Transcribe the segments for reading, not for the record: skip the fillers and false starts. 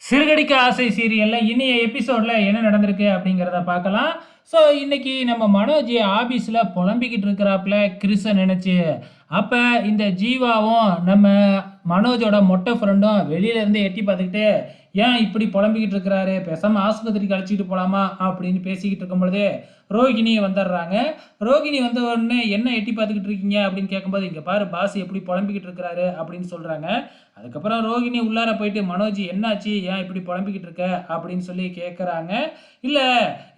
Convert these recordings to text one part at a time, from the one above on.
சிறுகடிக்க ஆசை சீரியலில் இன்றைய எபிசோடில் என்ன நடந்திருக்கு அப்படிங்கிறத பார்க்கலாம். ஸோ இன்னைக்கு நம்ம மனோஜ் ஆஃபீஸில் புலம்பிக்கிட்டு இருக்கிறாப்புல கிறிஸை நினச்சி. அப்போ இந்த ஜீவாவும் நம்ம மனோஜோட மொட்டை ஃப்ரெண்டும் வெளியிலேருந்து எட்டி பார்த்துக்கிட்டு, ஏன் இப்படி புலம்பிக்கிட்டு இருக்கிறாரு, பேசாமல் ஆஸ்பத்திரிக்கு அழைச்சிக்கிட்டு போகலாமா அப்படின்னு பேசிக்கிட்டு இருக்கும் பொழுது ரோகிணி வந்துடுறாங்க. ரோகிணி வந்த உடனே என்ன எட்டி பார்த்துக்கிட்டு இருக்கீங்க அப்படின்னு கேட்கும்போது, இங்கே பாரு பாஸ் எப்படி புலம்பிக்கிட்டு இருக்கிறாரு அப்படின்னு சொல்கிறாங்க. அதுக்கப்புறம் ரோகிணி உள்ளார போயிட்டு, மனோஜ் என்னாச்சு, ஏன் இப்படி புலம்பிக்கிட்டு இருக்க அப்படின்னு சொல்லி கேட்குறாங்க. இல்லை,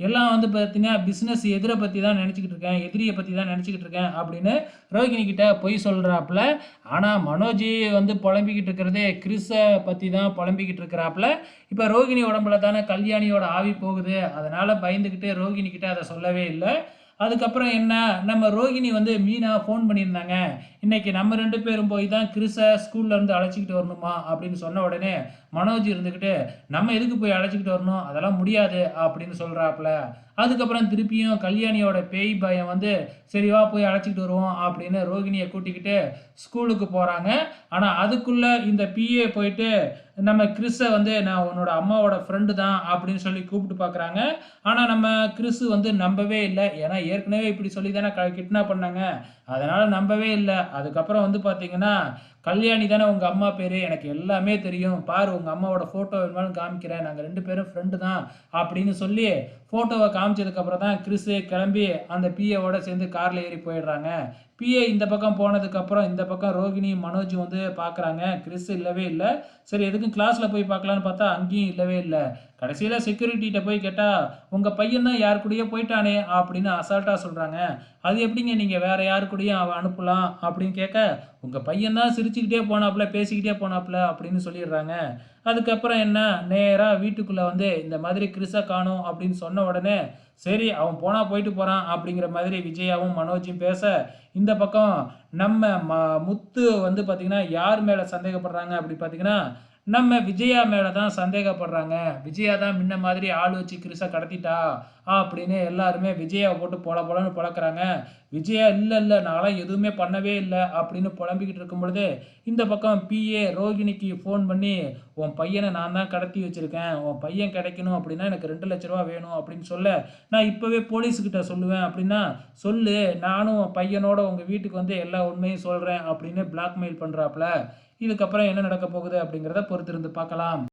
எல்லாம் வந்து பார்த்தீங்கன்னா பிஸ்னஸ் எதிரை பற்றி தான் நினச்சிக்கிட்டு இருக்கேன், எதிரியை பற்றி தான் நினச்சிக்கிட்டு இருக்கேன் அப்படின்னு ரோகிணி கிட்ட பொய் சொல்கிறாப்புல. ஆனால் மனோஜ் வந்து புலம்பிக்கிட்டு இருக்கிறதே கிறிஸை பற்றி தான் புலம்பிக்கிட்டு இருக்கிறாப்புல. இப்போ ரோகிணி உடம்புல தானே கல்யாணியோட ஆவி போகுது, அதனால் பயந்துக்கிட்டு ரோகிணி கிட்ட அதை சொல்லவே இல்லை. அதுக்கப்புறம் என்ன, நம்ம ரோகிணி வந்து மீனா ஃபோன் பண்ணியிருந்தாங்க, இன்னைக்கு நம்ம 2 பேரும் போய் தான் கிறிஸை ஸ்கூல்லேருந்து அழைச்சிக்கிட்டு வரணுமா அப்படின்னு சொன்ன உடனே மனோஜ் இருந்துக்கிட்டு, நம்ம எதுக்கு போய் அழைச்சிக்கிட்டு வரணும், அதெல்லாம் முடியாது அப்படின்னு சொல்கிறாப்புல. அதுக்கப்புறம் திருப்பியும் கல்யாணியோட பேய் பயம் வந்து, சரி வா போய் அழைச்சிக்கிட்டு வருவோம் அப்படின்னு ரோகிணியை கூட்டிக்கிட்டு ஸ்கூலுக்கு போகிறாங்க. ஆனால் அதுக்குள்ளே இந்த பிஏ போயிட்டு நம்ம கிறிஸை வந்து, நான் உன்னோட அம்மாவோட ஃப்ரெண்டு தான் அப்படின்னு சொல்லி கூப்பிட்டு பார்க்குறாங்க. ஆனால் நம்ம கிறிஸ் வந்து நம்பவே இல்லை. ஏன்னா ஏற்கனவே இப்படி சொல்லி தானே கிட்னாப் பண்ணாங்க, அதனால் நம்பவே இல்லை. அதுக்கப்புறம் வந்து பார்த்தீங்கன்னா, கல்யாணி தானே உங்கள் அம்மா பேர், எனக்கு எல்லாமே தெரியும், பாரு உங்கள் அம்மாவோட ஃபோட்டோ வேணுமாலும் காமிக்கிறேன், நாங்கள் 2 பேரும் ஃப்ரெண்டு தான் அப்படின்னு சொல்லி ஃபோட்டோவை காமிச்சதுக்கப்புறம் தான் கிறிஸு கிளம்பி அந்த பிஏவோட சேர்ந்து காரில் ஏறி போயிடுறாங்க. பிஏ இந்த பக்கம் போனதுக்கப்புறம் இந்த பக்கம் ரோகிணி மனோஜ் வந்து பார்க்குறாங்க, கிறிஸ் இல்லவே இல்லை. சரி எதுக்கும் கிளாஸில் போய் பார்க்கலான்னு பார்த்தா அங்கேயும் இல்லவே இல்லை. கடைசியில் செக்யூரிட்டிகிட்ட போய் கேட்டால், உங்கள் பையன் தான் யார் கூடயே போயிட்டானே அப்படின்னு அசால்ட்டாக சொல்கிறாங்க. அது எப்படிங்க நீங்கள் வேறு யாரு கூடயும் அவன் அனுப்பலாம் அப்படின்னு கேட்க, உங்கள் பையன் தான் சிரிச்சுக்கிட்டே போனாப்புல, பேசிக்கிட்டே போனாப்புல அப்படின்னு சொல்லிடுறாங்க. அதுக்கப்புறம் என்ன, நேராக வீட்டுக்குள்ளே வந்து இந்த மாதிரி கிறிஸை காணும் அப்படின்னு சொன்ன உடனே, சரி அவன் போனால் போயிட்டு போகிறான் அப்படிங்கிற மாதிரி விஜயாவும் மனோஜும் பேச, இந்த பக்கம் நம்ம முத்து வந்து பார்த்திங்கன்னா யார் மேலே சந்தேகப்படுறாங்க அப்படி பார்த்திங்கன்னா, நம்ம விஜயா மேலே தான் சந்தேகப்படுறாங்க. விஜயா தான் முன்ன மாதிரி ஆள் வச்சு கிறிஸை கடத்திட்டா அப்படின்னு எல்லாருமே விஜயாவை போட்டு பொல பொலன்னு பொழக்கிறாங்க. விஜயா இல்லை இல்லை நான்லாம் எதுவுமே பண்ணவே இல்லை அப்படின்னு புலம்பிக்கிட்டு இருக்கும் பொழுது, இந்த பக்கம் பிஏ ரோகிணிக்கு ஃபோன் பண்ணி, உன் பையனை நான் தான் கடத்தி வச்சுருக்கேன், உன் பையன் கிடைக்கணும் அப்படின்னா எனக்கு 2 லட்ச ரூபா வேணும் அப்படின்னு சொல்ல, நான் இப்போவே போலீஸுக்கிட்ட சொல்லுவேன் அப்படின்னா, சொல்லு நானும் உன் பையனோட உங்கள் வீட்டுக்கு வந்து எல்லா உண்மையும் சொல்கிறேன் அப்படின்னு பிளாக்மெயில் பண்ணுறாப்புல. இதுக்கப்புறம் என்ன நடக்க போகுது அப்படிங்கிறத பொறுத்திருந்து பார்க்கலாம்.